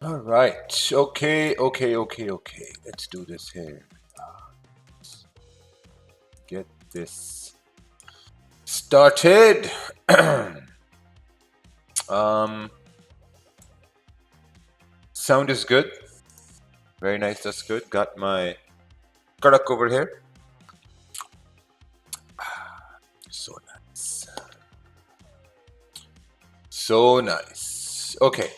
All right. Okay. Let's do this here. Get this started. um, Sound is good. Very nice. That's good. Got my karak over here. So nice. So nice. Okay.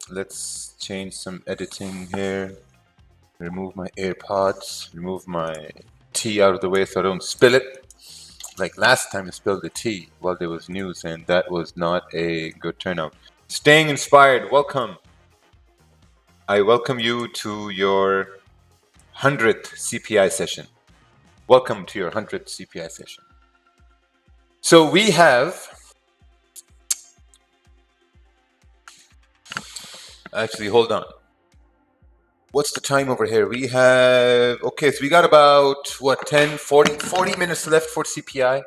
Let's change some editing here. Remove my AirPods. Remove my tea out of the way so I don't spill it. Like last time I spilled the tea while there was news, and that was not a good turnout. Staying inspired, welcome. I welcome you to your 100th CPI session. Welcome to your 100th CPI session. So we have, actually, hold on. What's the time over here? We have, okay, so we got about, what, 10, 40 minutes left for CPI,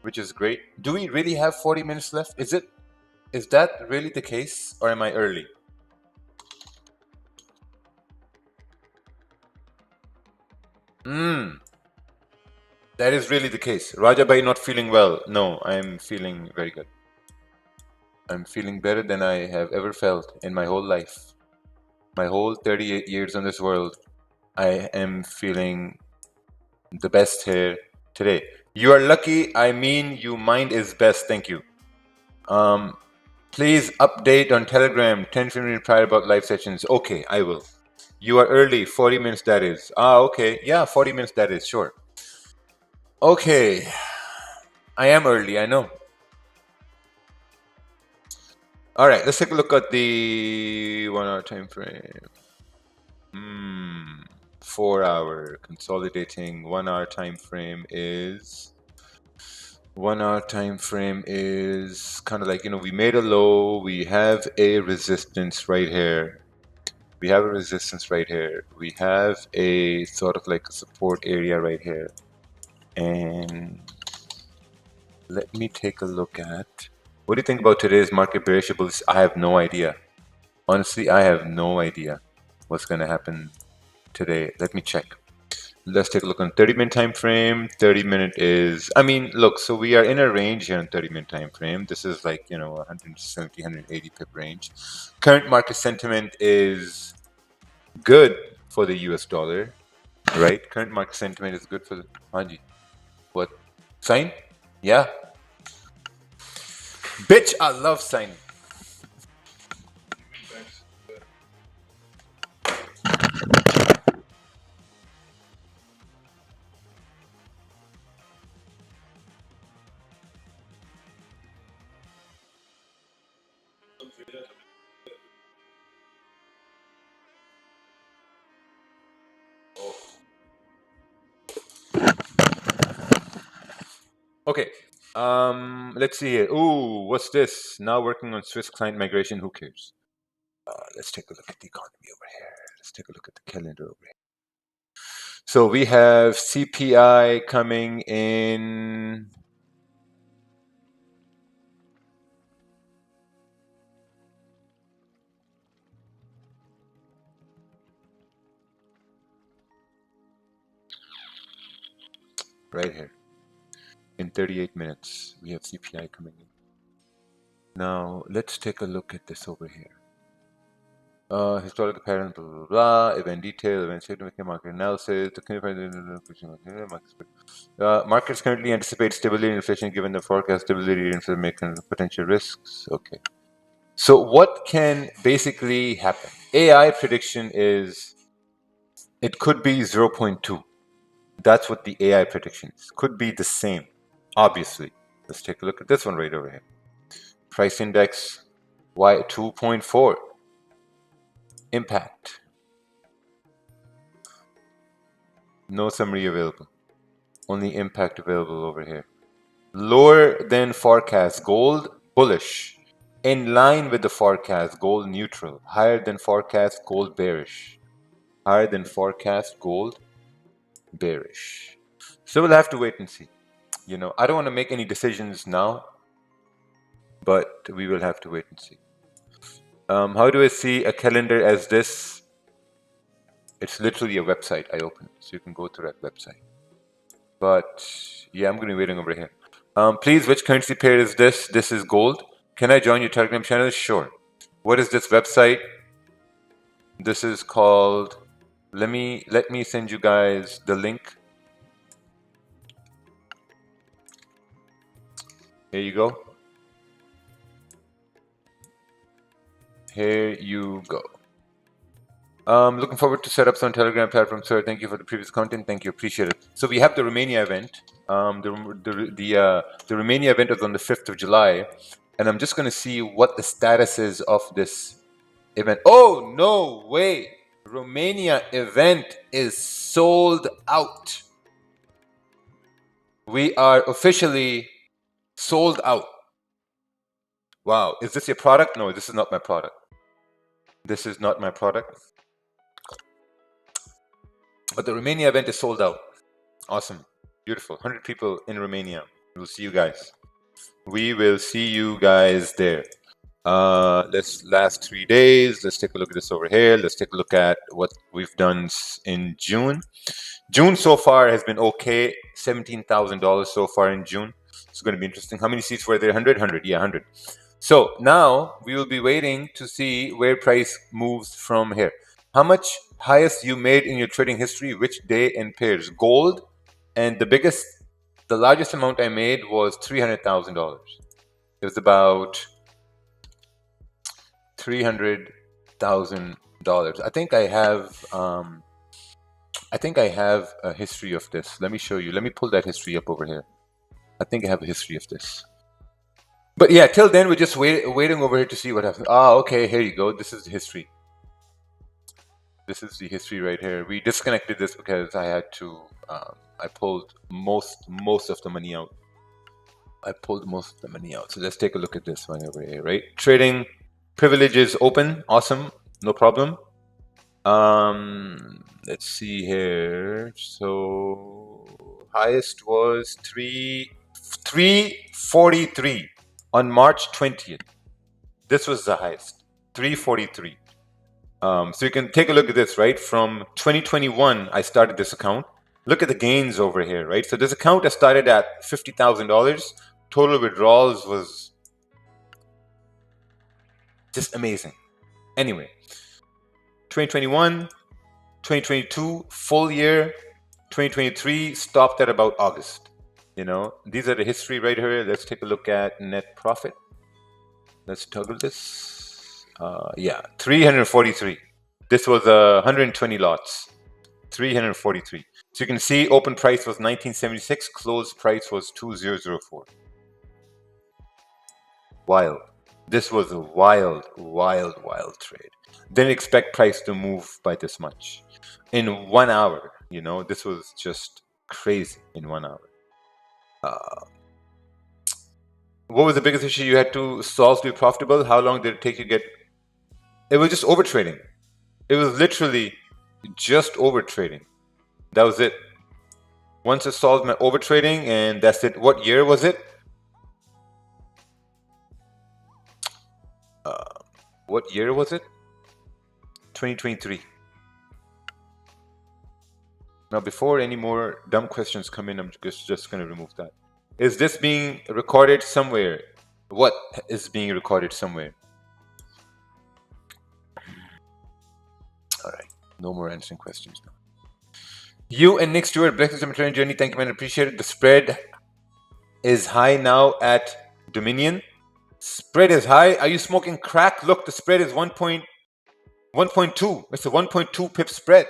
which is great. Do we really have 40 minutes left? Is that really the case, or am I early? That is really the case. Rajabai not feeling well. No, I'm feeling very good. I'm feeling better than I have ever felt in my whole life. My whole 38 years on this world, I am feeling the best here today. You are lucky. I mean, you mind is best. Thank you. Please update on Telegram 10-15 minutes prior about live sessions. Okay, I will. You are early. 40 minutes that is. Okay. Yeah, 40 minutes that is. Sure. Okay. I am early. I know. All right, let's take a look at the 1 hour time frame. 4 hour consolidating 1 hour time frame is 1 hour time frame is kind of like, we made a low, we have a resistance right here. We have a resistance right here. We have a sort of like a support area right here. And let me take a look at, what do you think about today's market bearishables? I have no idea. Honestly, I have no idea what's going to happen today. Let me check. Let's take a look on 30-minute time frame. 30-minute is, look, so we are in a range here on 30-minute time frame. This is like, 170, 180 pip range. Current market sentiment is good for the US dollar, right? Current market sentiment is good for the Haji. What? Sign? Yeah. Bitch, I love signing. Okay. Let's see here. Ooh, what's this? Now working on Swiss client migration. Who cares? Let's take a look at the economy over here. Let's take a look at the calendar over here. So we have CPI coming in. Right here. In 38 minutes, we have CPI coming in. Now, let's take a look at this over here. Historical pattern, blah, blah, blah, event detail, event statement, market analysis, markets currently anticipate stability in inflation given the forecast stability in inflation potential risks. Okay. So what can basically happen? AI prediction is, it could be 0.2. That's what the AI prediction is. Could be the same, obviously. Let's take a look at this one right over here. Price index, Y 2.4. Impact. No summary available. Only impact available over here. Lower than forecast, gold bullish. In line with the forecast, gold neutral. Higher than forecast, gold bearish. Higher than forecast, gold bearish. So we'll have to wait and see. I don't want to make any decisions now, but we will have to wait and see. How do I see a calendar as this? It's literally a website I opened, so you can go to that website. But yeah, I'm going to be waiting over here. Please, which currency pair is this? This is gold. Can I join your Telegram channel? Sure. What is this website? This is called. Let me send you guys the link. Here you go. Here you go. Looking forward to set up some Telegram platform, sir. Thank you for the previous content. Thank you, appreciate it. So we have the Romania event. The Romania event is on the 5th of July, and I'm just going to see what the status is of this event. Oh, no way! Romania event is sold out. We are officially sold out. Wow, is this your product? No, this is not my product. This is not my product. But the Romania event is sold out. Awesome. Beautiful. 100 people in Romania. We'll see you guys. We will see you guys there. Let's last 3 days. Let's take a look at this over here. Let's take a look at what we've done in June. June so far has been okay. $17,000 so far in June. It's going to be interesting. How many seats were there? 100? 100. Yeah, 100. So now we will be waiting to see where price moves from here. How much highest you made in your trading history, which day and pairs? Gold, and the largest amount I made was $300,000. It was about $300,000. I think I have a history of this. Let me show you. Let me pull that history up over here. I think I have a history of this. But yeah, till then we're just waiting over here to see what happens. Ah, okay, here you go. This is the history. This is the history right here. We disconnected this because I had to. I pulled most of the money out. So let's take a look at this one over here. Right, trading privileges open. Awesome, no problem. Let's see here. So highest was 343 on March 20th. This was the highest, 343. So you can take a look at this, right? From 2021, I started this account. Look at the gains over here, right? So this account has started at $50,000. Total withdrawals was just amazing. Anyway, 2021, 2022, full year, 2023 stopped at about August. You know, these are the history right here. Let's take a look at net profit. Let's toggle this. Yeah, 343. This was 120 lots. 343. So you can see open price was 1976, closed price was 2004. Wild. This was a wild trade. Didn't expect price to move by this much in 1 hour. You know, this was just crazy in 1 hour. What was the biggest issue you had to solve to be profitable? How long did it take you to get? It was just over trading. It was literally just over trading. That was it. Once I solved my over trading, and that's it. What year was it? What year was it? 2023. Now, before any more dumb questions come in, I'm just going to remove that. Is this being recorded somewhere? What is being recorded somewhere? All right. No more answering questions now. You and Nick Stewart, Breakfast and Return Journey. Thank you, man. Appreciate it. The spread is high now at Dominion. Spread is high. Are you smoking crack? Look, the spread is 1.2. It's a 1.2 pip spread.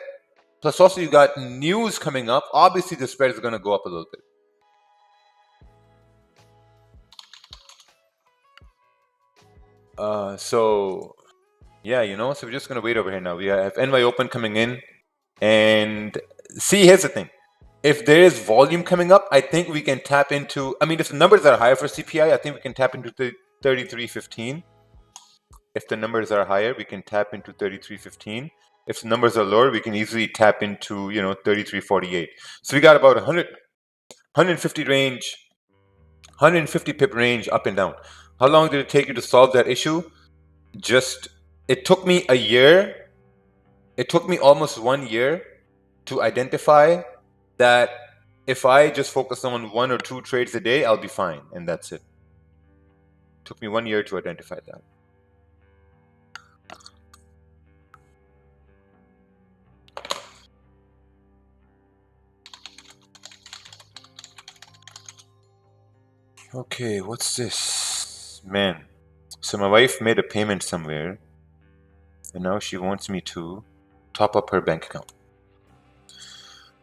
Plus, also, you got news coming up. Obviously, the spread is going to go up a little bit. So, yeah, you know, so we're just going to wait over here now. We have NY Open coming in. And see, here's the thing. If there is volume coming up, I think we can tap into, I mean, if the numbers are higher for CPI, I think we can tap into the 33.15. If the numbers are higher, we can tap into 33.15. If the numbers are lower, we can easily tap into, you know, 33.48. So we got about 150 range, 150 pip range up and down. How long did it take you to solve that issue? Just It took me a year. It took me almost 1 year to identify that if I just focus on 1 or 2 trades a day, I'll be fine, and that's it. Took me 1 year to identify that. Okay, what's this? Man. So my wife made a payment somewhere, and now she wants me to top up her bank account.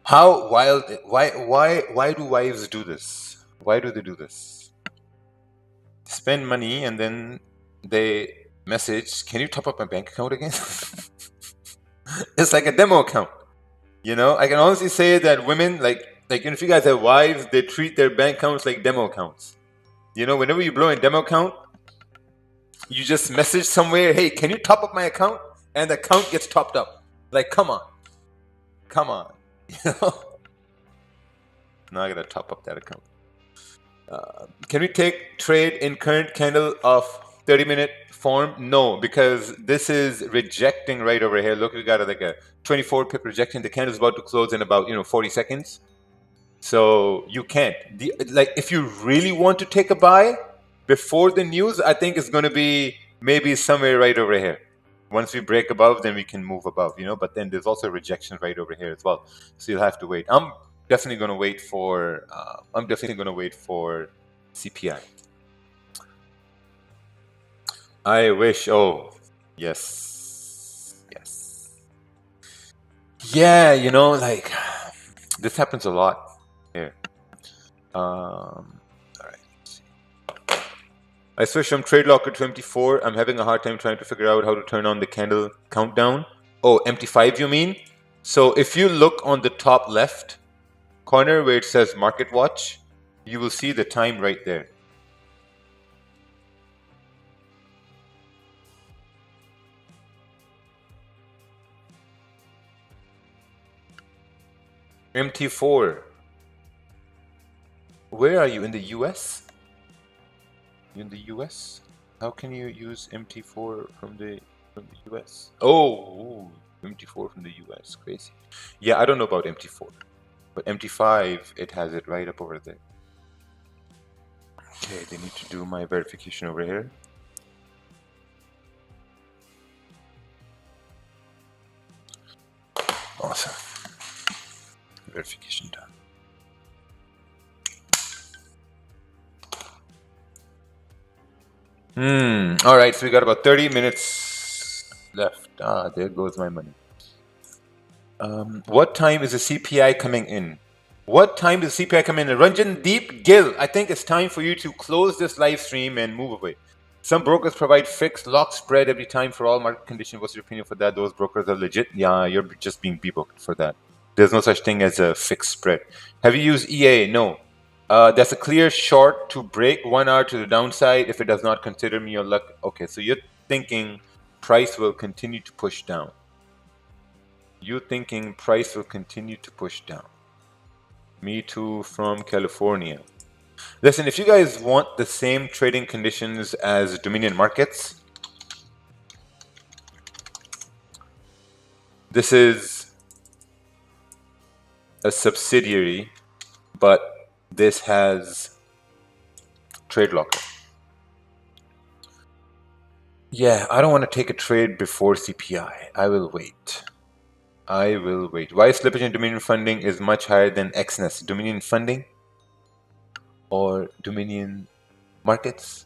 How wild, why do wives do this? Why do they do this? Spend money and then they message, can you top up my bank account again? It's like a demo account. You know, I can honestly say that women, if you guys have wives, they treat their bank accounts like demo accounts. You know, whenever you blow a demo account, you just message somewhere, hey, can you top up my account? And the account gets topped up. Like, come on. Come on. You know? Now I gotta top up that account. Can we take trade in current candle of 30-minute form? No, because this is rejecting right over here. Look, we got like a 24 pip rejection. The candle is about to close in about 40 seconds. So you can't. If you really want to take a buy before the news, I think it's going to be maybe somewhere right over here. Once we break above, then we can move above, But then there's also rejection right over here as well. So you'll have to wait. I'm definitely going to wait for. CPI. I wish. Oh, yes, yes. Yeah, this happens a lot here. All right. Let's see. I switched from Trade Locker to MT4. I'm having a hard time trying to figure out how to turn on the candle countdown. Oh, MT5 you mean? So if you look on the top left corner where it says Market Watch, you will see the time right there. MT4. Where are you? In the US? You in the US? How can you use MT4 from the US? Oh, MT4 from the US. Crazy. Yeah, I don't know about MT4. But MT5, it has it right up over there. Okay, they need to do my verification over here. Awesome. Verification done. All right, so we got about 30 minutes left. There goes my money. What time is the CPI coming in? What time does CPI come in? Ranjan Deep Gill, I think it's time for you to close this live stream and move away. Some brokers provide fixed lock spread every time for all market conditions. What's your opinion for that? Those brokers are legit. Yeah, you're just being booked for that. There's no such thing as a fixed spread. Have you used EA? No. That's a clear short to break 1 hour to the downside if it does not consider me your luck. Okay, so you're thinking price will continue to push down. You're thinking price will continue to push down. Me too, from California. Listen, if you guys want the same trading conditions as Dominion Markets, this is a subsidiary, but this has Trade Locker. Yeah, I don't want to take a trade before CPI. I will wait. I will wait. Why slippage in Dominion funding is much higher than XNES? Dominion funding or Dominion Markets?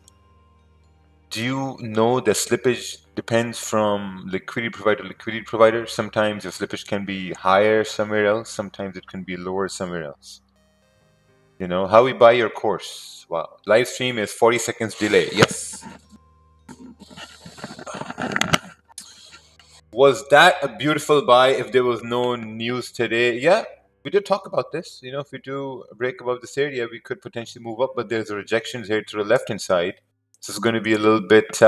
Do you know that slippage depends from liquidity provider to liquidity provider? Sometimes your slippage can be higher somewhere else. Sometimes it can be lower somewhere else. You know, how we buy your course. Wow. Live stream is 40 seconds delay. Yes. Was that a beautiful buy if there was no news today? Yeah, we did talk about this. You know, if we do a break above this area, we could potentially move up, but there's a rejection here to the left-hand side. So it's going to be a little bit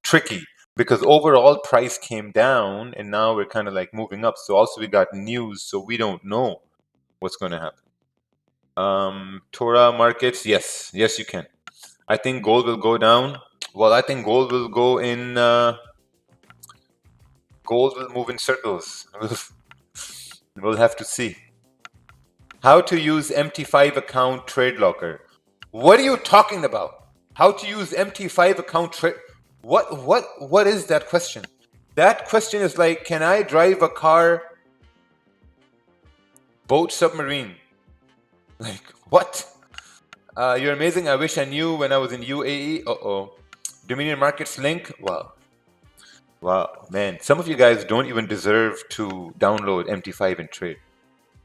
tricky because overall price came down and now we're kind of like moving up. So also we got news, so we don't know what's going to happen. Torah markets, yes, you can. I think gold will go down. Well, I think gold will go in Gold will move in circles. We'll have to see. How to use MT5 account trade locker. What are you talking about? How to use MT5 account trade? What is that question? That question is like, can I drive a car, boat, submarine? Like, what? You're amazing. I wish I knew when I was in UAE. Uh-oh. Dominion Markets link. Wow. Wow, man. Some of you guys don't even deserve to download MT5 and trade.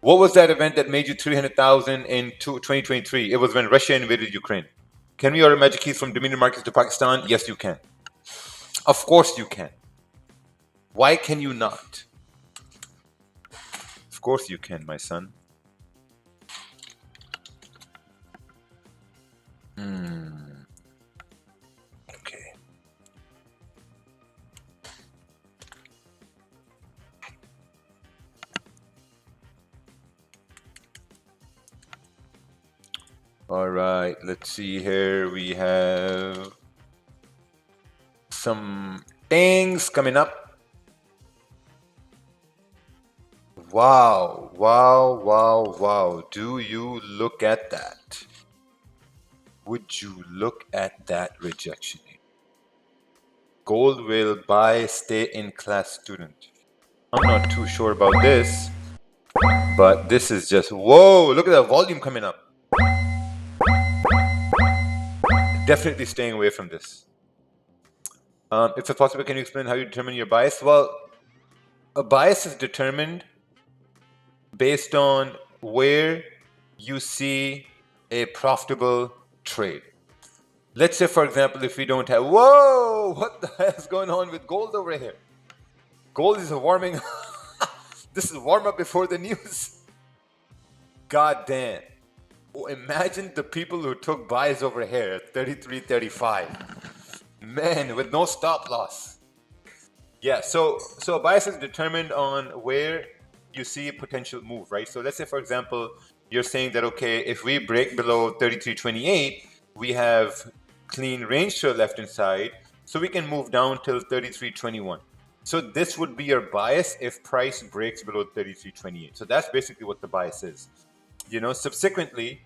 What was that event that made you 300,000 in 2023? It was when Russia invaded Ukraine. Can we order magic keys from Dominion Markets to Pakistan? Yes, you can. Of course you can. Why can you not? Of course you can, my son. Okay. All right, let's see here. We have some things coming up. Wow, wow, wow, wow. Do you look at that? Would you look at that rejection? Gold will buy, stay in class student. I'm not too sure about this, but this is just, whoa, look at the volume coming up. Definitely staying away from this. If it's possible, can you explain how you determine your bias? Well, a bias is determined based on where you see a profitable trade. Let's say, for example, if we don't have, whoa, what the hell is going on with gold over here? Gold is warming. This is warm up before the news. God damn. Oh, imagine the people who took buys over here at 33, 35. Man, with no stop loss. Yeah, so a bias is determined on where you see a potential move, right? So let's say, for example, you're saying that, okay, if we break below 33.28, we have clean range to the left hand side, so we can move down till 33.21. So this would be your bias if price breaks below 33.28. So that's basically what the bias is. You know, subsequently,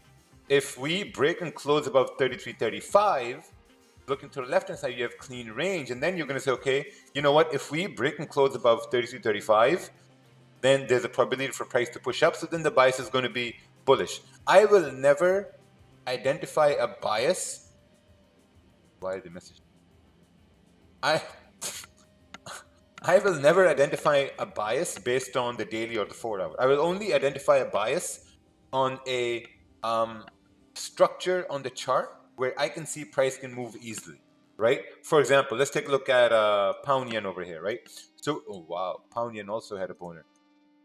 if we break and close above 33.35, looking to the left hand side, you have clean range, and then you're going to say, okay, you know what? If we break and close above 33.35, then there's a probability for price to push up. So then the bias is going to be bullish. I will never identify a bias. Why the message? I will never identify a bias based on the daily or the 4 hour. I will only identify a bias on a structure on the chart where I can see price can move easily, right? For example, let's take a look at pound yen over here, right? So, oh wow, pound yen also had a boner.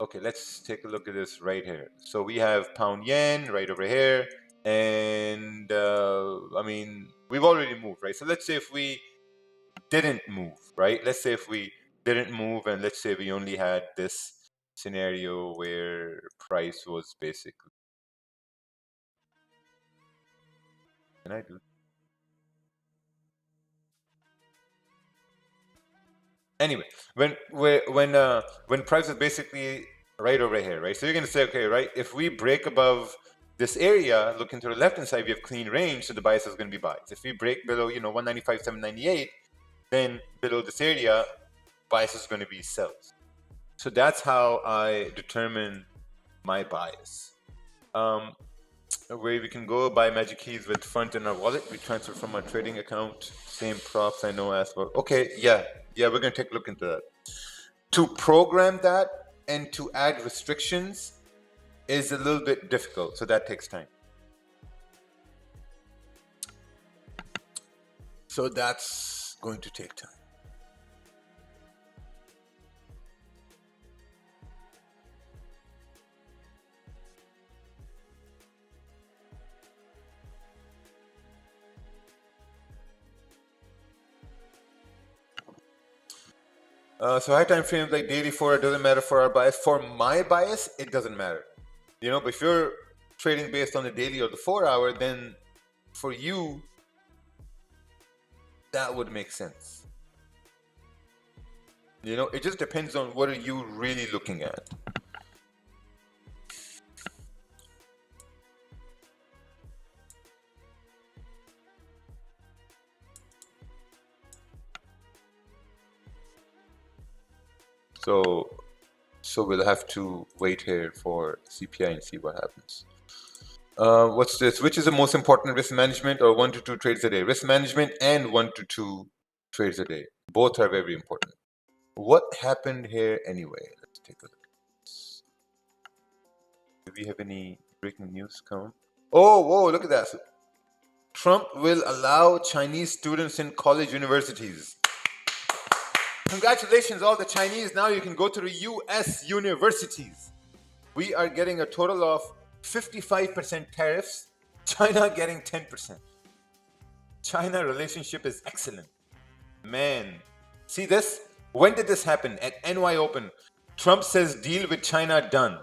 Okay, let's take a look at this right here. So we have pound yen right over here, and I mean, we've already moved, right? So let's say if we didn't move, right? Let's say if we didn't move, and let's say we only had this scenario where price was basically, can I do? Anyway, when price is basically right over here, right? So you're gonna say, okay, right? If we break above this area, looking to the left hand side, we have clean range, so the bias is gonna be buys. If we break below, 195, 798, then below this area, bias is gonna be sells. So that's how I determine my bias. Where we can go buy magic keys with fund in our wallet. We transfer from our trading account. Same props I know as well. Okay, yeah, we're gonna take a look into that. To program that and to add restrictions is a little bit difficult, so that takes time. So that's going to take time. So high time frames like daily 4 it doesn't matter for our bias. For my bias, it doesn't matter. But if you're trading based on the daily or the 4 hour, then for you, that would make sense. You know, it just depends on what are you really looking at. So we'll have to wait here for CPI and see what happens. What's this? Which is the most important, risk management or 1 to 2 trades a day? Risk management and 1 to 2 trades a day. Both are very important. What happened here anyway? Let's take a look at this. Do we have any breaking news come? Oh, whoa, look at that. Trump will allow Chinese students in college universities. Congratulations, all the Chinese. Now you can go to the US universities. We are getting a total of 55% tariffs. China getting 10%. China relationship is excellent. Man, see this? When did this happen? At NY Open. Trump says deal with China done.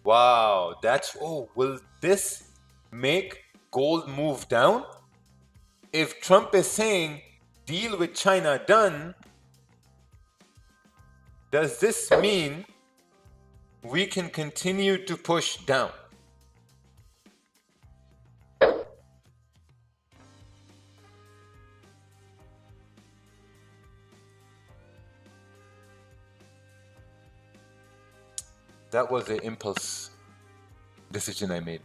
Wow, that's, oh, will this make gold move down? If Trump is saying deal with China done, does this mean we can continue to push down? That was an impulse decision I made.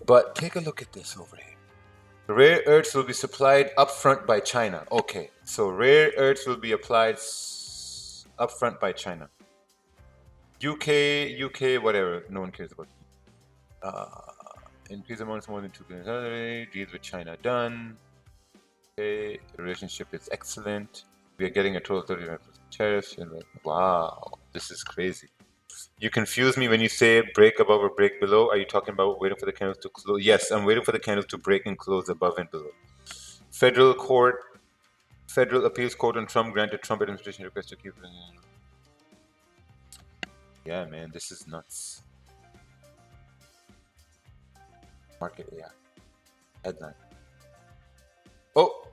But take a look at this over here. Rare earths will be supplied upfront by China. Okay, so rare earths will be applied upfront by China. UK, whatever. No one cares about. Increase amounts more than 2 billion. Deals with China done. Okay, relationship is excellent. We are getting a total 35% tariffs. Wow, this is crazy. You confuse me when you say break above or break below. Are you talking about waiting for the candles to close? Yes, I'm waiting for the candles to break and close above and below. Federal appeals court on Trump granted Trump administration request to keep. Yeah, man, this is nuts. Market AI headline. Oh.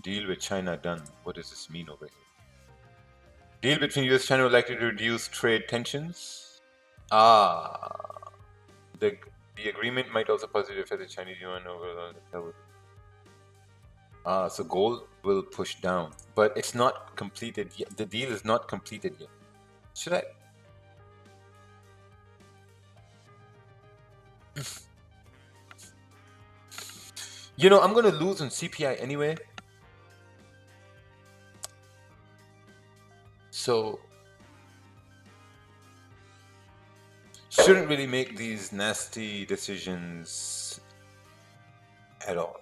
Deal with China done. What does this mean over here? Deal between US and China will likely to reduce trade tensions. The agreement might also positively affect the Chinese yuan over. So gold will push down, but it's not completed yet. The deal is not completed yet. Should I? You know, I'm gonna lose on CPI anyway. So shouldn't really make these nasty decisions at all.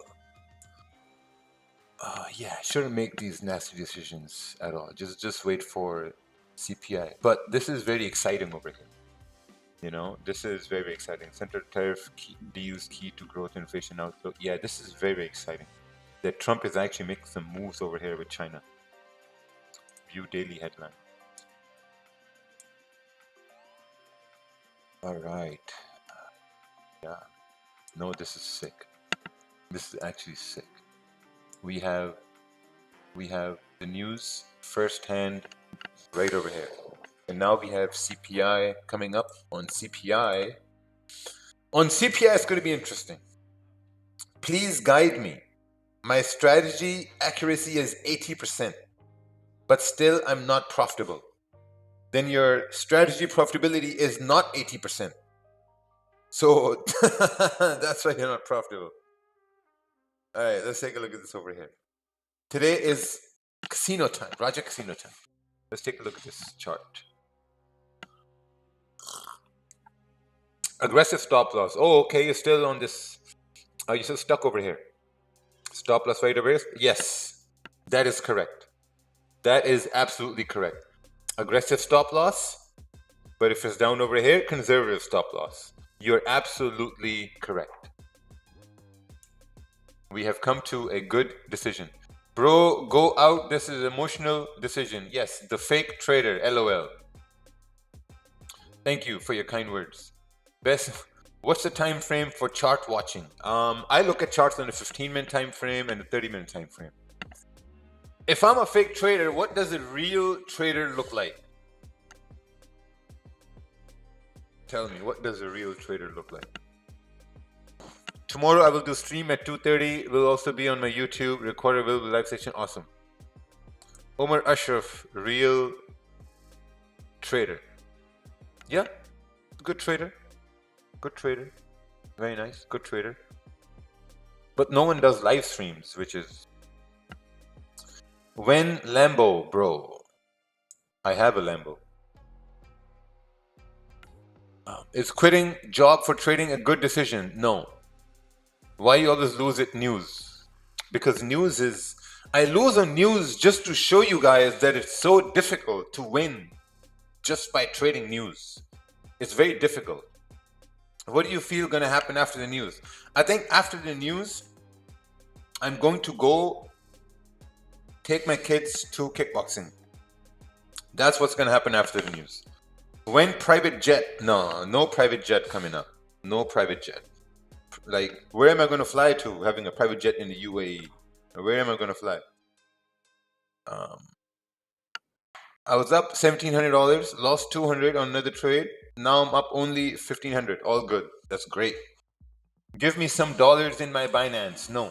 Yeah, shouldn't make these nasty decisions at all. Just wait for CPI. But this is very exciting over here. You know, this is very exciting. Central tariff deals key to growth and inflation outlook. Yeah, this is very exciting. That Trump is actually making some moves over here with China. View daily headline. All right. Yeah. No, this is sick. This is actually sick. We have the news firsthand right over here. And now we have CPI coming up. On CPI, it's going to be interesting. Please guide me. My strategy accuracy is 80%, but still I'm not profitable. Then your strategy profitability is not 80%. So that's why you're not profitable. All right, let's take a look at this over here. Today is casino time, Raja casino time. Let's take a look at this chart. Aggressive stop loss. Oh, okay, you're still on this. Are you still stuck over here? Stop loss right over here? Yes, that is correct. That is absolutely correct. Aggressive stop loss, but if it's down over here, conservative stop loss. You're absolutely correct. We have come to a good decision. Bro, go out. This is an emotional decision. Yes, the fake trader, LOL. Thank you for your kind words. Best. What's the time frame for chart watching? I look at charts on a 15-minute time frame and a 30-minute time frame. If I'm a fake trader, what does a real trader look like? Tell me, what does a real trader look like? Tomorrow I will do stream at 2:30. Will also be on my YouTube. Recorder will be live session. Awesome. Omar Ashraf, real trader. Yeah, good trader. Good trader. Very nice. Good trader. But no one does live streams, which is... When Lambo, bro. I have a Lambo. Is quitting job for trading a good decision? No. Why you always lose at news? Because news is... I lose on news just to show you guys that it's so difficult to win just by trading news. It's very difficult. What do you feel going to happen after the news? I think after the news, I'm going to go take my kids to kickboxing. That's what's going to happen after the news. When private jet? No private jet coming up. No private jet. Like, where am I going to fly to having a private jet in the UAE? Where am I going to fly? I was up $1,700, lost $200 on another trade. Now I'm up only $1,500. All good. That's great. Give me some dollars in my Binance. No.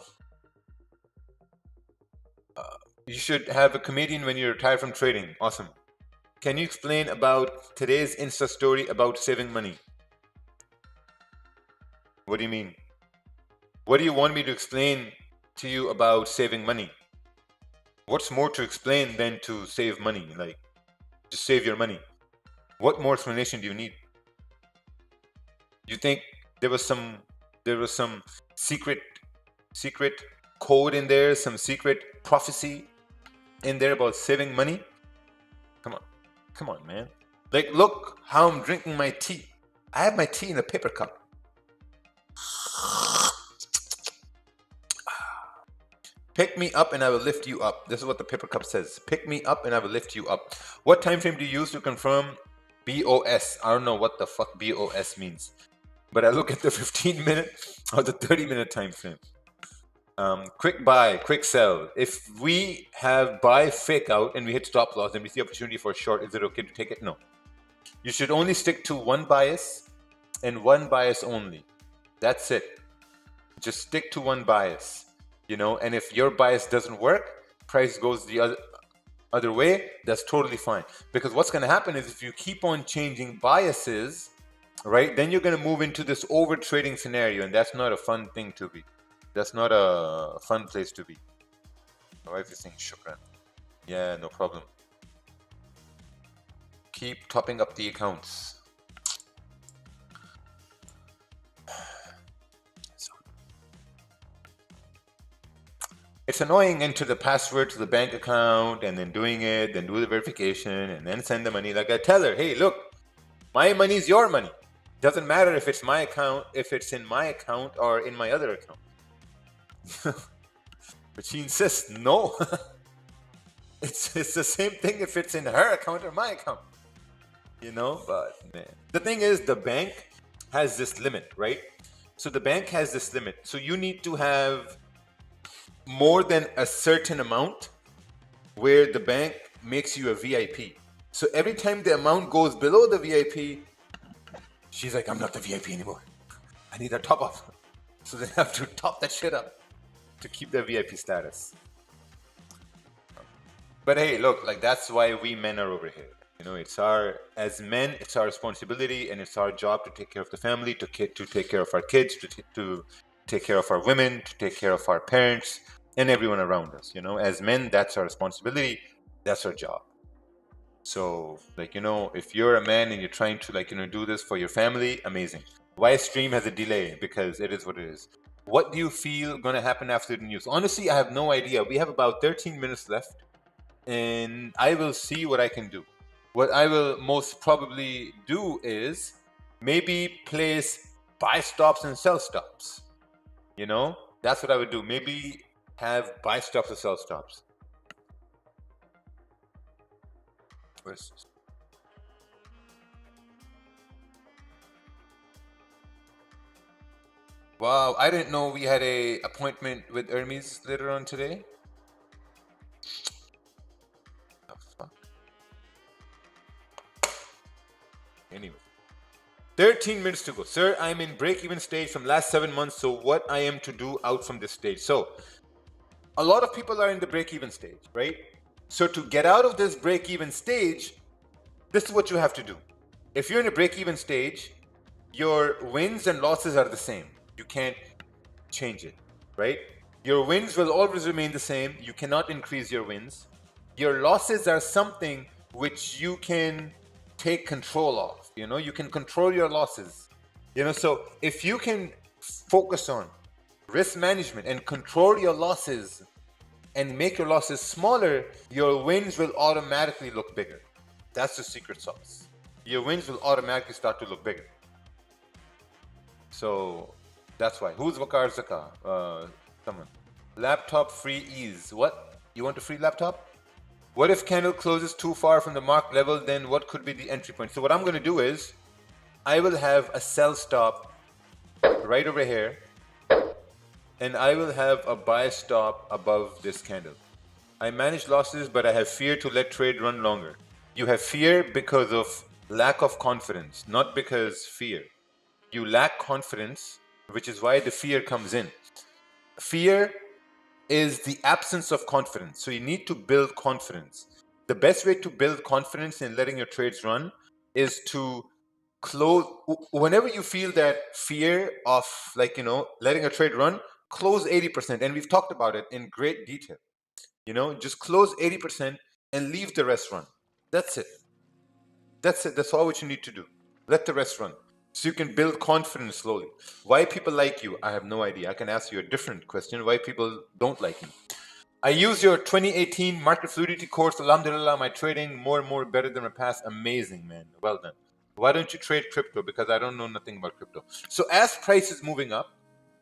You should have a comedian when you retire from trading. Awesome. Can you explain about today's Insta story about saving money? What do you mean? What do you want me to explain to you about saving money? What's more to explain than to save money? Like, just save your money. What more explanation do you need? You think there was some secret code in there, some secret prophecy in there about saving money? Come on, man. Like, look how I'm drinking my tea. I have my tea in a paper cup. Pick me up and I will lift you up. This is what the paper cup says. Pick me up and I will lift you up. What time frame do you use to confirm BOS? I don't know what the fuck BOS means. But I look at the 15-minute or the 30-minute time frame. Quick buy, quick sell. If we have buy fake out and we hit stop loss and we see opportunity for a short, is it okay to take it? No. You should only stick to one bias and one bias only. That's it. Just stick to one bias. You know, and if your bias doesn't work, price goes the other way, that's totally fine. Because what's going to happen is if you keep on changing biases, right, then you're going to move into this over trading scenario, and that's not a fun thing to be. That's not a fun place to be. My wife is saying shukran. Yeah, no problem. Keep topping up the accounts. It's annoying, enter the password to the bank account and then doing it, then do the verification and then send the money. Like, I tell her, hey, look, my money is your money. Doesn't matter if it's my account, if it's in my account or in my other account. But she insists, no. It's the same thing if it's in her account or my account. You know, but man. The thing is, the bank has this limit, right? So the bank has this limit. So you need to have more than a certain amount where the bank makes you a VIP. So every time the amount goes below the VIP, she's like, I'm not the VIP anymore. I need a top up. So they have to top that shit up to keep their VIP status. But hey, look, like, that's why we men are over here. You know, as men, it's our responsibility and it's our job to take care of the family, to take care of our kids, to take care of our women, to take care of our parents and everyone around us. You know, as men, that's our responsibility. That's our job. So, like, you know, if you're a man and you're trying to, like, you know, do this for your family, amazing. Why stream has a delay? Because it is what it is. What do you feel going to happen after the news? Honestly, I have no idea. We have about 13 minutes left and I will see what I can do. What I will most probably do is maybe place buy stops and sell stops. You know, that's what I would do. Maybe have buy stops and sell stops. Where's this? Wow, I didn't know we had a appointment with Hermes later on today. The fuck? Anyway. 13 minutes to go. Sir, I'm in break-even stage from last 7 months, so what I am to do out from this stage? So, a lot of people are in the break-even stage, right? So to get out of this break-even stage, this is what you have to do. If you're in a break-even stage, your wins and losses are the same. You can't change it, right? Your wins will always remain the same. You cannot increase your wins. Your losses are something which you can take control of. You know, you can control your losses. You know, so if you can focus on risk management and control your losses and make your losses smaller, your wins will automatically look bigger. That's the secret sauce. Your wins will automatically start to look bigger. So that's why. Who's Vakar Zaka? Someone. Laptop free ease. What? You want a free laptop? What if candle closes too far from the mark level? Then what could be the entry point? So what I'm going to do is I will have a sell stop right over here, and I will have a buy stop above this candle. I manage losses, but I have fear to let trade run longer. You have fear because of lack of confidence, not because fear. You lack confidence, which is why the fear comes in. Fear is the absence of confidence. So you need to build confidence. The best way to build confidence in letting your trades run is to close. Whenever you feel that fear of, like, letting a trade run, close 80%. And we've talked about it in great detail. Just close 80% and leave the rest run. That's it. That's it. That's all what you need to do. Let the rest run. So you can build confidence slowly. Why people like you, I have no idea. I can ask you a different question. Why people don't like you. I use your 2018 Market Fluidity course. Alhamdulillah, my trading more and more better than my past. Amazing, man. Well done. Why don't you trade crypto? Because I don't know nothing about crypto. So as price is moving up,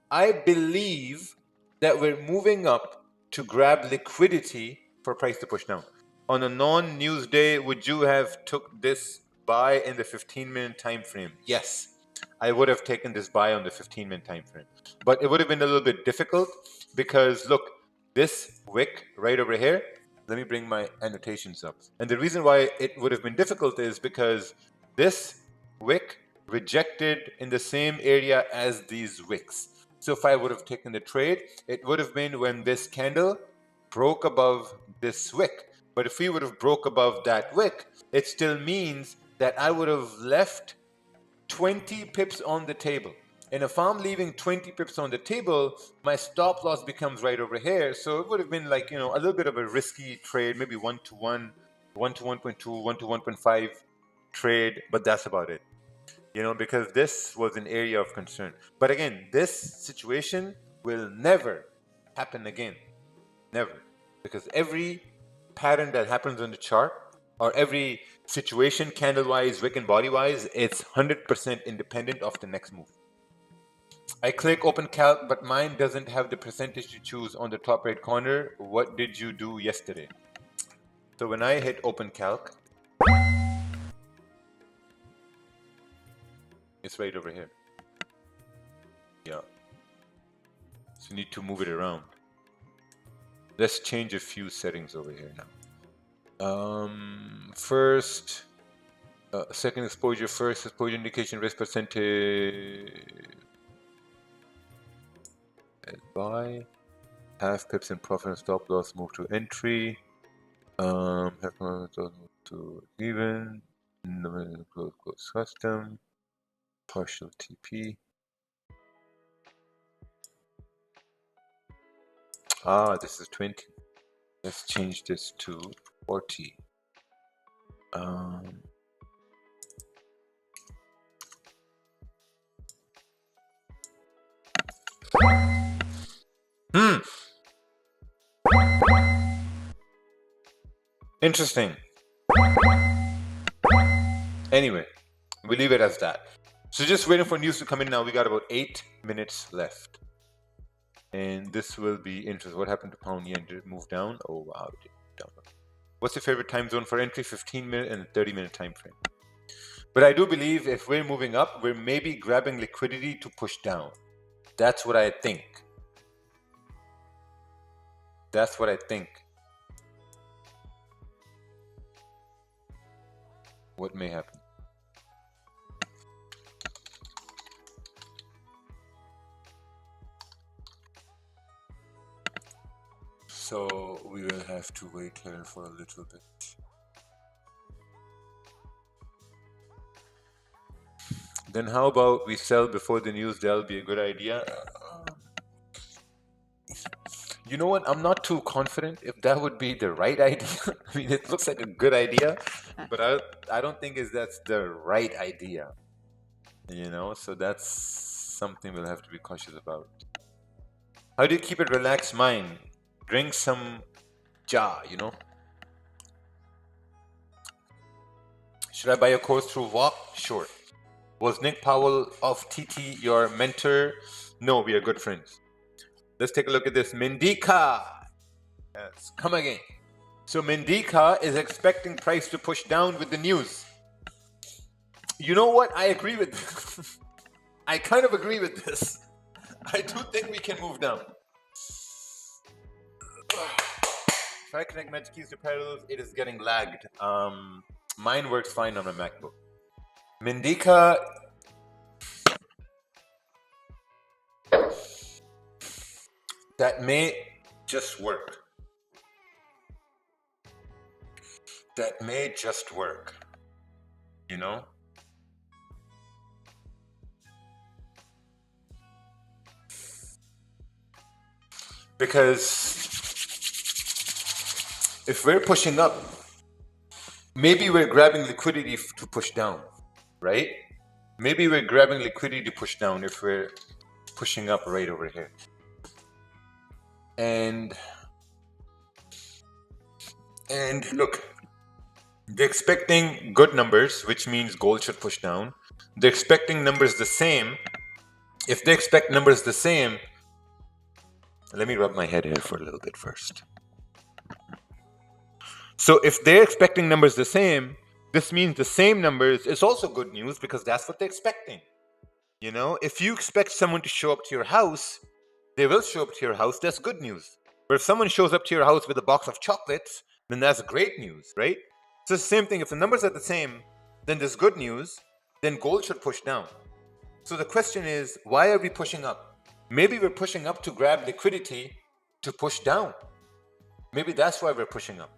I believe that we're moving up to grab liquidity for price to push down. On a non-news day, would you have took this buy in the 15-minute time frame? Yes, I would have taken this buy on the 15-minute time frame. But it would have been a little bit difficult because look, this wick right over here, let me bring my annotations up. And the reason why it would have been difficult is because this wick rejected in the same area as these wicks. So if I would have taken the trade, it would have been when this candle broke above this wick. But if we would have broke above that wick, it still means that I would have left 20 pips on the table. And if I'm leaving 20 pips on the table, my stop loss becomes right over here. So it would have been like, a little bit of a risky trade, maybe 1-to-1, 1-to-1.2, 1-to-1.5 trade, but that's about it. Because this was an area of concern. But again, this situation will never happen again. Never. Because every pattern that happens on the chart, or every situation, candle-wise, wick and body-wise, it's 100% independent of the next move. I click open calc, but mine doesn't have the percentage to choose on the top right corner. What did you do yesterday? So when I hit open calc, it's right over here. Yeah. So you need to move it around. Let's change a few settings over here now. First, second exposure, first exposure indication, risk percentage, buy, half pips in profit and stop loss, move to entry, half move to even, close custom, partial TP. This is 20. Let's change this to 40. Interesting. Anyway, we leave it as that. So just waiting for news to come in now. We got about 8 minutes left. And this will be interesting. What happened to pound yen? Did it move down? Oh, wow. It did move down. What's your favorite time zone for entry? 15-minute and 30-minute time frame. But I do believe if we're moving up, we're maybe grabbing liquidity to push down. That's what I think. That's what I think. What may happen? So we will have to wait here for a little bit. Then how about we sell before the news? That'll be a good idea. You know what? I'm not too confident if that would be the right idea. I mean, it looks like a good idea, but I don't think that's the right idea. You know, so that's something we'll have to be cautious about. How do you keep a relaxed mind? Drink some ja, you know. Should I buy a course through WAP? Sure. Was Nick Powell of TT your mentor? No, we are good friends. Let's take a look at this. Mendika. Yes, come again. So Mendika is expecting price to push down with the news. You know what? I agree with this. I kind of agree with this. I do think we can move down. If I connect Magic Keys to parallels, it is getting lagged. Mine works fine on my MacBook. Mendika. That may just work. That may just work. You know? Because if we're pushing up, maybe we're grabbing liquidity to push down, right? Maybe we're grabbing liquidity to push down if we're pushing up right over here. And look, they're expecting good numbers, which means gold should push down. They're expecting numbers the same. If they expect numbers the same, let me rub my head here for a little bit first. So if they're expecting numbers the same, this means the same numbers is also good news because that's what they're expecting. You know, if you expect someone to show up to your house, they will show up to your house. That's good news. But if someone shows up to your house with a box of chocolates, then that's great news, right? So it's the same thing. If the numbers are the same, then there's good news. Then gold should push down. So the question is, why are we pushing up? Maybe we're pushing up to grab liquidity to push down. Maybe that's why we're pushing up.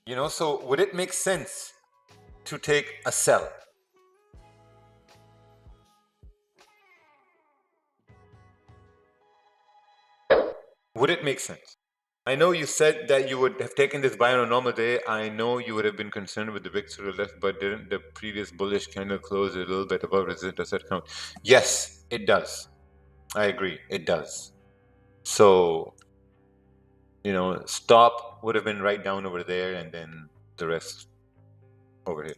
You know, so would it make sense to take a sell? Would it make sense? I know you said that you would have taken this buy on a normal day. I know you would have been concerned with the VIX to the left, but didn't the previous bullish candle close a little bit above resistance? Does that count? Yes, it does. I agree. It does. So, you know, stop would have been right down over there and then the rest over here.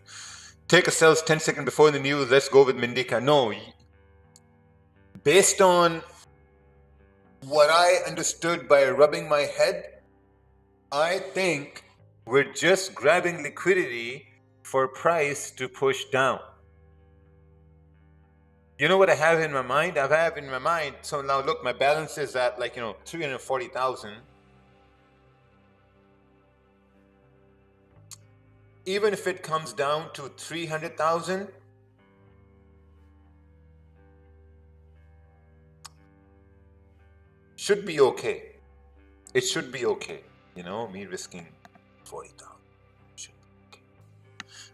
Take a sell 10 seconds before the news. Let's go with Mendika. No. Based on what I understood by rubbing my head, I think we're just grabbing liquidity for price to push down. You know what I have in my mind? I have in my mind, so now look, my balance is at 340,000. Even if it comes down to 300,000, should be okay. It should be okay. You know, me risking 40,000. Should be okay.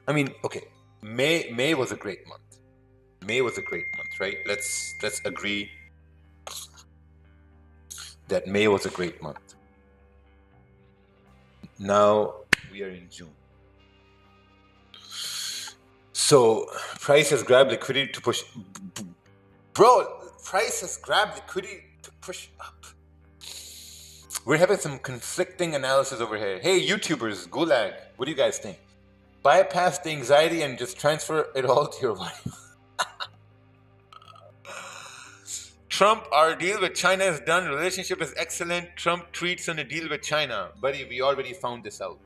I mean, okay. May was a great month. May was a great month, right? Let's agree that May was a great month. Now we are in June. So price has grabbed liquidity to push. Bro, price has grabbed liquidity to push up. We're having some conflicting analysis over here. Hey, YouTubers, Gulag, what do you guys think? Bypass the anxiety and just transfer it all to your wife. Trump, our deal with China is done. Relationship is excellent. Trump tweets on a deal with China. Buddy, we already found this out.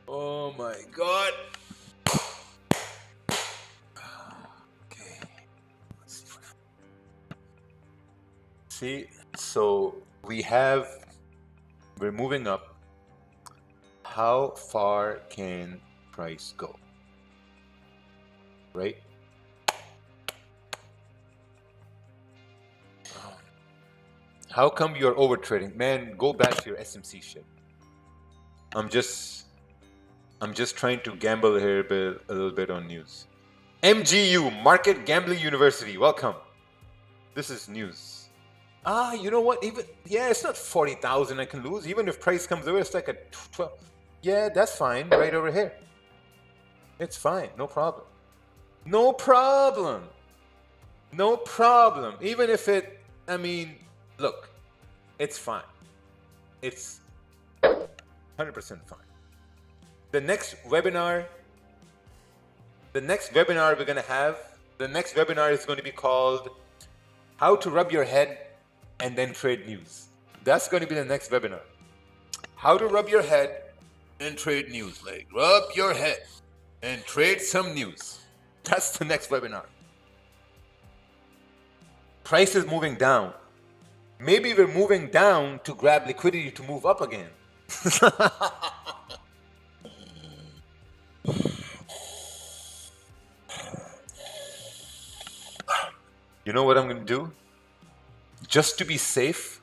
Oh my God. Okay. Let's see what happens. See, so we're moving up. How far can price go? Right? How come you're over trading? Man, go back to your SMC shit. I'm just trying to gamble here a little bit on news. MGU, Market Gambling University, welcome. This is news. You know what? It's not 40,000 I can lose. Even if price comes over, it's like a 12. Yeah, that's fine. Right over here. It's fine. No problem. No problem. No problem. Even if look, it's fine. It's 100% fine. The next webinar we're going to have, the next webinar is going to be called How to Rub Your Head and Then Trade News. That's going to be the next webinar. How to rub your head and trade news. Like, rub your head and trade some news. That's the next webinar. Price is moving down. Maybe we're moving down to grab liquidity to move up again. You know what I'm going to do? Just to be safe,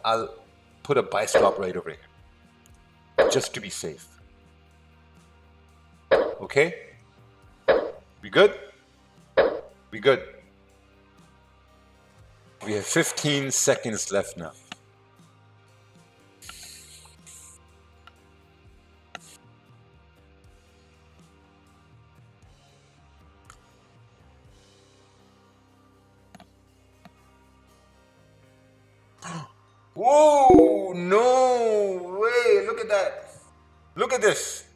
I'll put a buy stop right over here. Just to be safe. Okay? We good? We good. We have 15 seconds left now. Whoa, no way. Look at that. Look at this.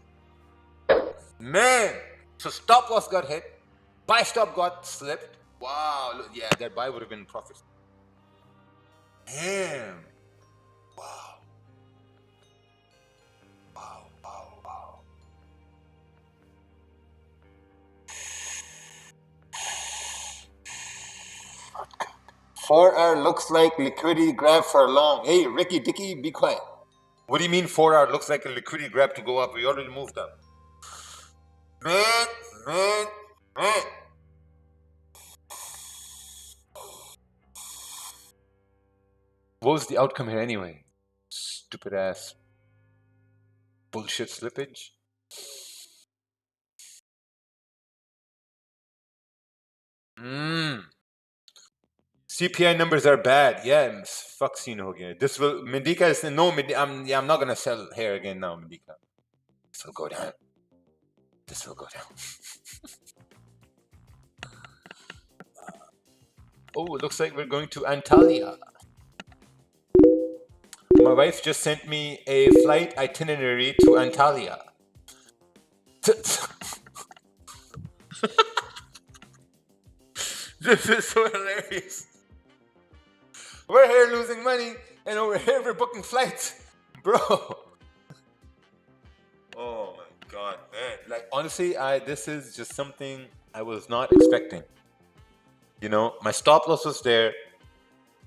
Man. So stop loss got hit. Buy stop got slipped. Wow. Look, yeah, that buy would have been profit. Damn. Wow. Wow, wow, wow. Okay. 4 hour looks like liquidity grab for long. Hey, Ricky Dicky, be quiet. What do you mean 4 hour looks like a liquidity grab to go up? We already moved up. Man. What was the outcome here anyway? Stupid ass bullshit slippage. CPI numbers are bad. Yeah, fuck Sino again. This will Medika is no. I'm not gonna sell here again now, Medika. This will go down. This will go down. Oh, it looks like we're going to Antalya. My wife just sent me a flight itinerary to Antalya. This is so hilarious. We're here losing money, and over here we're booking flights, bro. Oh my god, man! Like honestly, this is just something I was not expecting. You know, my stop loss was there.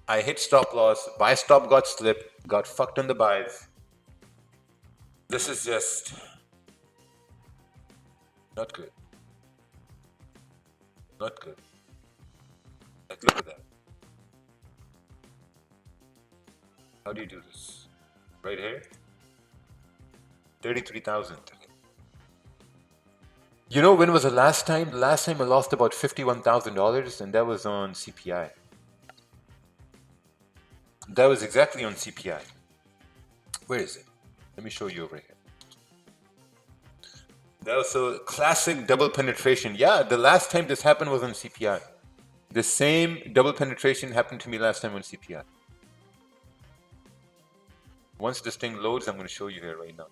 I hit stop loss. Buy stop got slipped. Got fucked on the buys. This is just not good. Not good. Like, look at that. How do you do this? Right here? 33,000. You know when was the last time? The last time I lost about $51,000, and that was on CPI. That was exactly on CPI. Where is it? Let me show you over here. That was a classic double penetration. Yeah, the last time this happened was on CPI. The same double penetration happened to me last time on CPI. Once this thing loads, I'm going to show you here right now.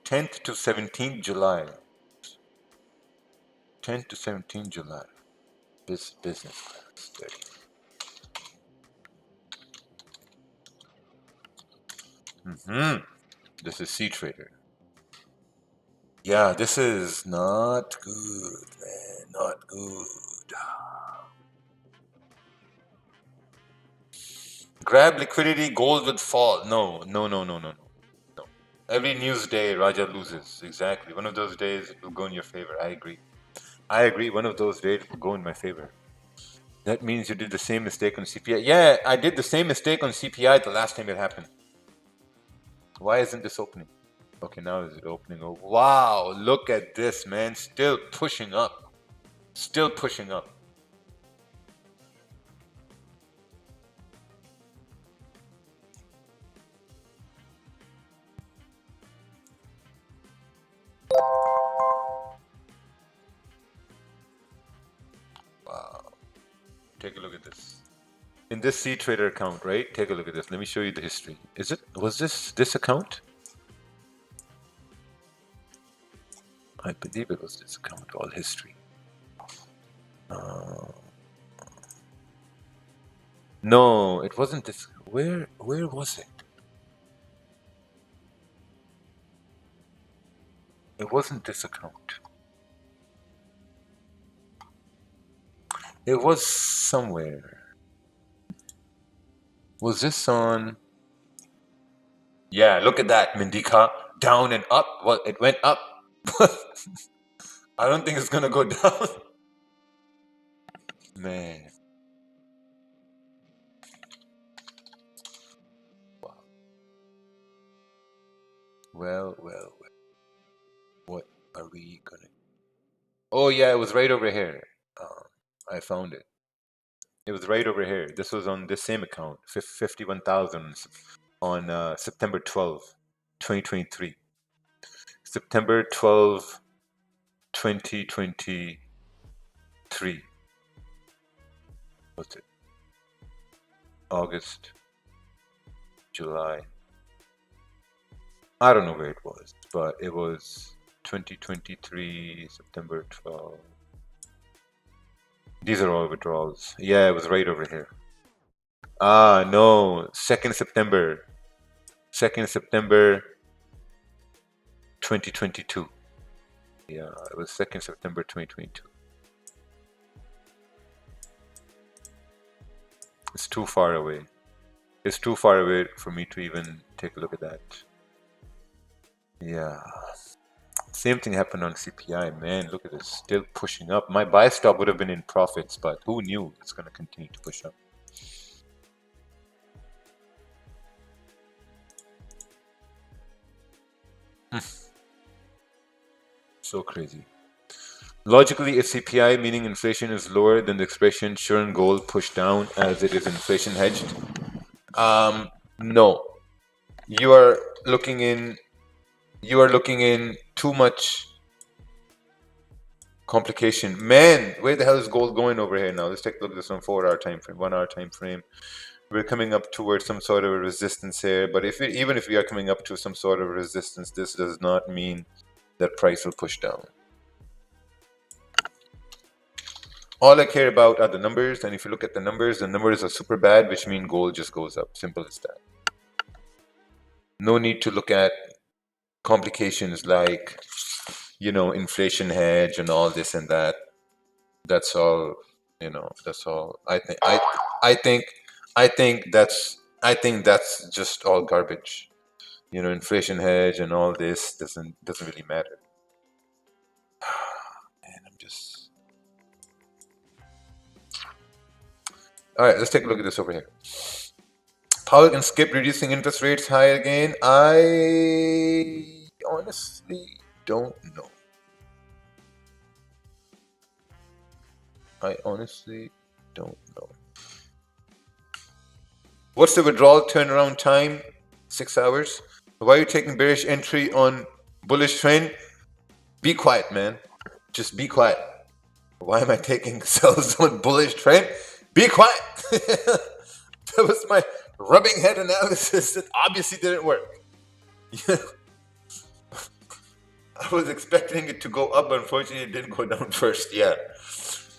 10th to 17th July. 10th to 17th July. This business class 30. This is C Trader. Yeah, this is not good, man. Not good. Good. Grab liquidity, gold would fall. No. Every news day, Raja loses. Exactly. One of those days it will go in your favor. I agree. One of those days will go in my favor. That means you did the same mistake on CPI. Yeah, I did the same mistake on CPI the last time it happened. Why isn't this opening? Okay, now is it opening? Oh, wow, look at this, man. Still pushing up. Still pushing up. Wow. Take a look at this. In this C Trader account, right? Take a look at this. Let me show you the history. Was this account? I believe it was this account, all history. No, it wasn't this. Where was it? It wasn't this account. It was somewhere. Was this on? Yeah, look at that, Mindika. Down and up. Well, it went up. I don't think it's gonna go down. Man. Wow. Well. What are we gonna? Oh yeah, it was right over here. I found it. It was right over here. This was on this same account, 51,000 on September 12th, 2023. September 12th, 2023. What's it? August, July. I don't know where it was, but it was 2023, September 12th. These are all withdrawals. Yeah, it was right over here. Ah, no. 2nd September. 2nd September 2022. Yeah, it was 2nd September 2022. It's too far away. It's too far away for me to even take a look at that. Yeah. Same thing happened on CPI, man. Look at this, still pushing up. My buy stop would have been in profits, but who knew it's going to continue to push up? So crazy. Logically, if CPI, meaning inflation, is lower than the expression sure and gold pushed down as it is inflation hedged, no. You are looking in too much complication. Man, where the hell is gold going over here now? Let's take a look at this on 4-hour time frame, 1-hour time frame. We're coming up towards some sort of a resistance here, but even if we are coming up to some sort of resistance, this does not mean that price will push down. All I care about are the numbers, and if you look at the numbers are super bad, which mean gold just goes up. Simple as that. No need to look at complications like, you know, inflation hedge and all this and that. That's all, you know, that's all. I think that's just all garbage. You know, inflation hedge and all this doesn't really matter. And I'm just all right. Let's take a look at this over here. Powell can skip reducing interest rates high again. I honestly don't know. What's the withdrawal turnaround time? 6 hours. Why are you taking bearish entry on bullish trend? Be quiet, man. Just be quiet. Why am I taking sells on bullish trend? Be quiet. That was my rubbing head analysis that obviously didn't work. I was expecting it to go up, but unfortunately it didn't go down first. Yeah,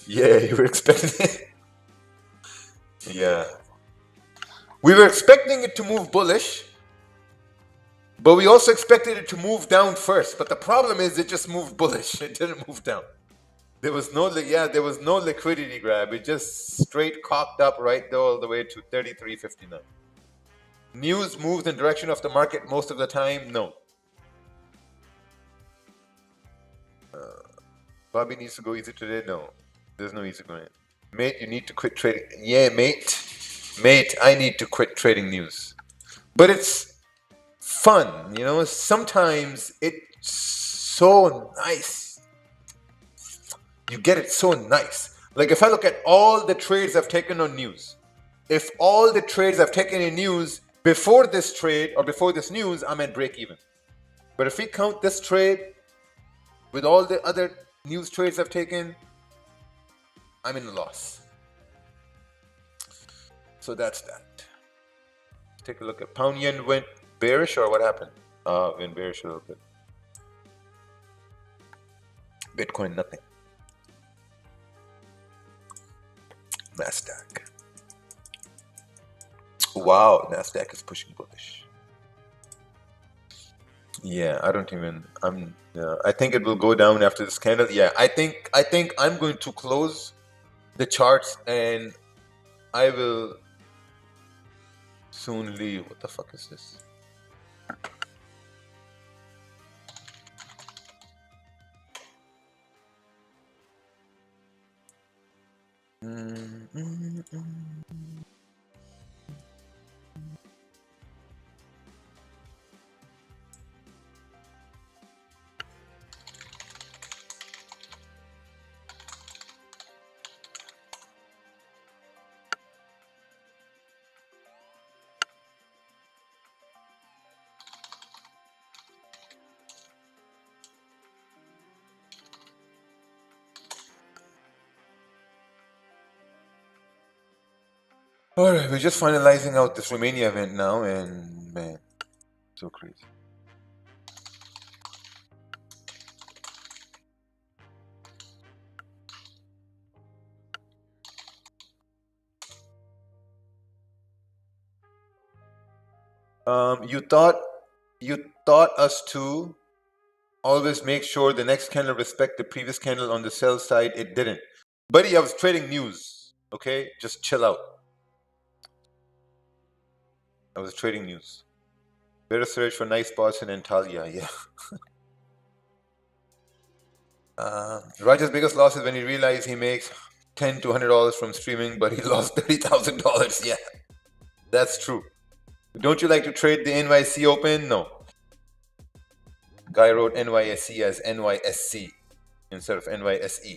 you were expecting it. Yeah. We were expecting it to move bullish, but we also expected it to move down first. But the problem is it just moved bullish. It didn't move down. There was no, yeah, there was no liquidity grab. It just straight cocked up right there all the way to 33.59. News moves in direction of the market most of the time. No. Bobby needs to go easy today. No, there's no easy going. Mate, you need to quit trading. Yeah, mate. Mate, I need to quit trading news. But it's fun, you know. Sometimes it's so nice. You get it so nice. Like if I look at all the trades I've taken on news, if all the trades I've taken in news before this trade or before this news, I'm at break even. But if we count this trade with all the other news trades I've taken, I'm in a loss. So that's that. Take a look at pound yen went bearish or what happened? Went bearish a little bit. Bitcoin, nothing. Nasdaq. Wow, Nasdaq is pushing bullish. Yeah, I don't even. I think it will go down after this candle. Yeah, I think I'm going to close the charts and I will soon leave. What the fuck is this? All right, we're just finalizing out this Romania event now, and man, so crazy. You thought us to always make sure the next candle respect the previous candle on the sell side. It didn't, buddy. I was trading news. Okay, just chill out. I was trading news. Better search for nice spots in Antalya. Yeah. Raja's biggest loss is when he realized he makes $10 to $100 from streaming, but he lost $30,000. Yeah, that's true. Don't you like to trade the NYC Open? No. Guy wrote NYSC as NYSC instead of NYSE.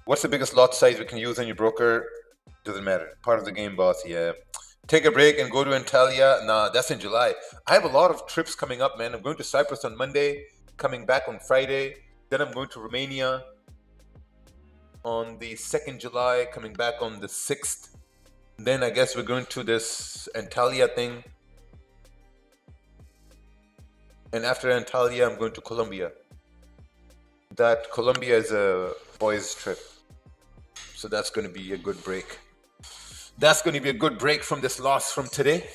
What's the biggest lot size we can use on your broker? Doesn't matter. Part of the game, boss. Yeah. Take a break and go to Antalya. Nah, that's in July. I have a lot of trips coming up, man. I'm going to Cyprus on Monday, coming back on Friday. Then I'm going to Romania on the 2nd July, coming back on the 6th. Then I guess we're going to this Antalya thing. And after Antalya, I'm going to Colombia. That Colombia is a boys' trip. So that's going to be a good break. That's going to be a good break from this loss from today.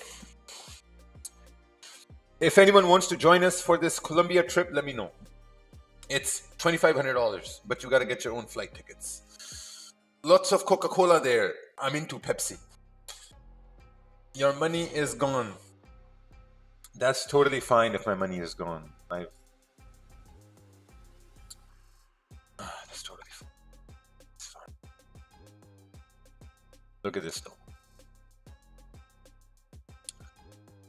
If anyone wants to join us for this Colombia trip, let me know. It's $2,500, but you got to get your own flight tickets. Lots of Coca-Cola there. I'm into Pepsi. Your money is gone. That's totally fine if my money is gone. That's totally fine. It's fine. Look at this though.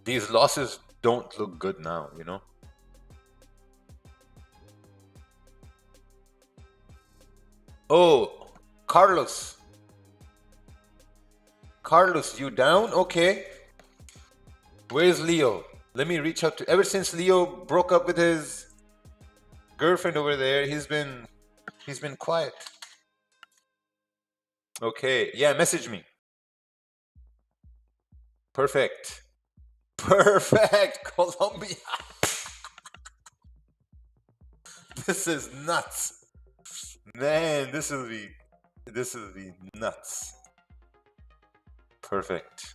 These losses don't look good now, you know? Oh, Carlos. Carlos, you down? Okay. Where's Leo? Let me reach out to. Ever since Leo broke up with his girlfriend over there, he's been quiet. Okay, yeah, message me. Perfect. Perfect, Colombia. This is nuts. Man, this will be nuts. Perfect.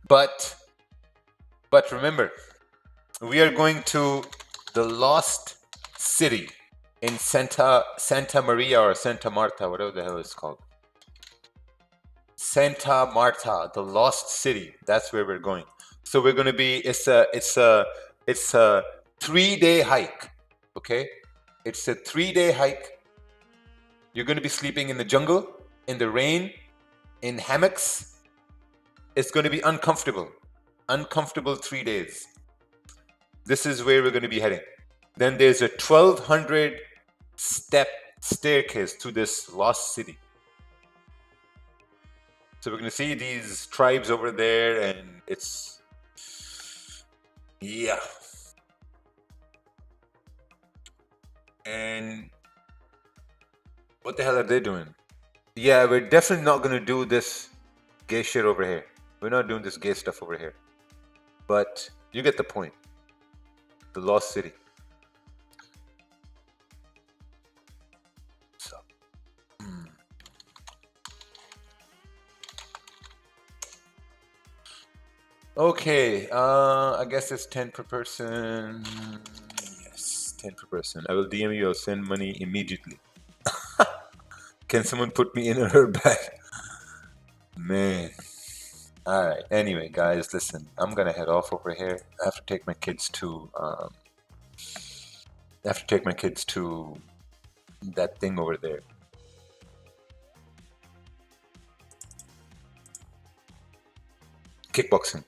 But remember, we are going to the lost city. in Santa Maria or Santa Marta, whatever the hell it's called. Santa Marta, the lost city. That's where we're going. So we're going to be. It's a 3-day hike. Okay, it's a 3-day hike. You're going to be sleeping in the jungle, in the rain, in hammocks. It's going to be uncomfortable. Uncomfortable 3 days. This is where we're going to be heading. Then there's a 1,200 step staircase to this lost city. So we're going to see these tribes over there, and it's, yeah. And what the hell are they doing? Yeah, we're definitely not going to do this gay shit over here. We're not doing this gay stuff over here. But you get the point. The lost city. So. Okay, I guess it's 10 per person. Yes, 10 per person. I will DM you. I'll send money immediately. Can someone put me in her bag? Man. All right. Anyway, guys, listen. I'm gonna head off over here. I have to take my kids to. That thing over there. Kickboxing.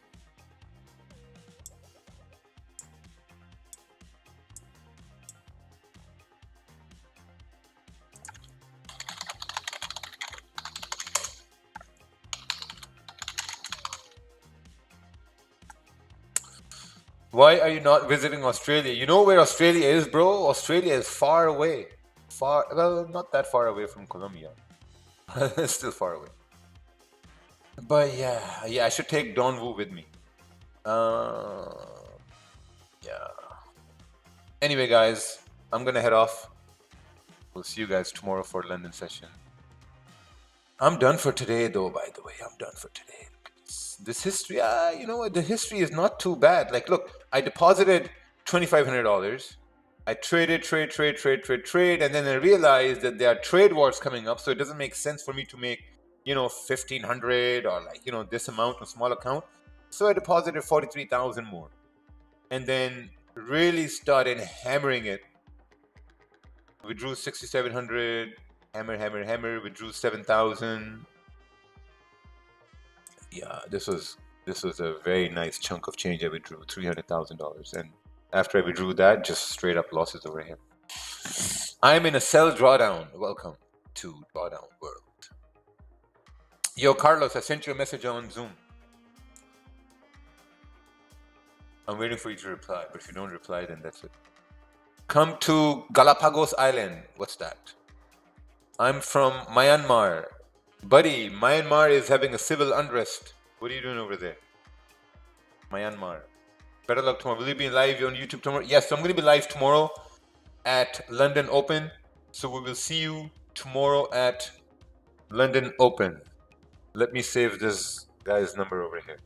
Why are you not visiting Australia? You know where Australia is, bro? Australia is far away. Well, not that far away from Colombia. It's still far away. But yeah, I should take Don Wu with me. Yeah. Anyway, guys, I'm gonna head off. We'll see you guys tomorrow for London session. I'm done for today, though, by the way. I'm done for today. This history, you know what? The history is not too bad. Like, look, I deposited $2,500. I traded, and then I realized that there are trade wars coming up, so it doesn't make sense for me to make, 1,500 or like, this amount on small account. So I deposited 43,000 more, and then really started hammering it. Withdrew 6,700, hammer, withdrew 7,000. Yeah, this was a very nice chunk of change. I withdrew $300,000, and after I withdrew that, just straight up losses over here. I'm in a sell drawdown. Welcome to Drawdown World. Yo, Carlos, I sent you a message on Zoom. I'm waiting for you to reply, but if you don't reply, then that's it. Come to Galapagos Island. What's that? I'm from Myanmar. Buddy, Myanmar is having a civil unrest. What are you doing over there? Myanmar. Better luck tomorrow. Will you be live on YouTube tomorrow? Yes, so I'm going to be live tomorrow at London Open. So we will see you tomorrow at London Open. Let me save this guy's number over here.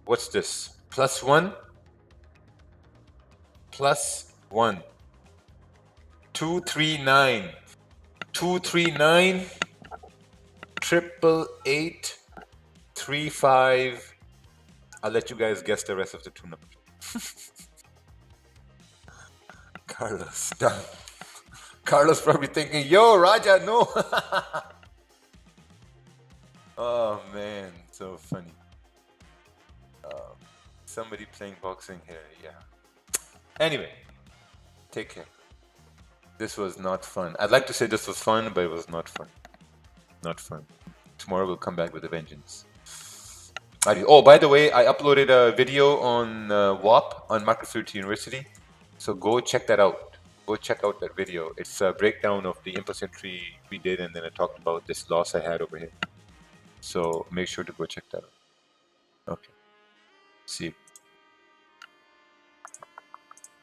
What's this? +1? +1. 239. 239 888 35. I'll let you guys guess the rest of the two numbers. Carlos, done. Carlos probably thinking, yo, Raja, no. Oh man, so funny. Somebody playing boxing here, yeah. Anyway, take care. This was not fun. I'd like to say this was fun, but it was not fun. Not fun. Tomorrow we'll come back with a vengeance. Oh, by the way, I uploaded a video on WAP on Market Fluidity University. So go check that out. Go check out that video. It's a breakdown of the impulse entry we did, and then I talked about this loss I had over here. So make sure to go check that out. Okay. See you.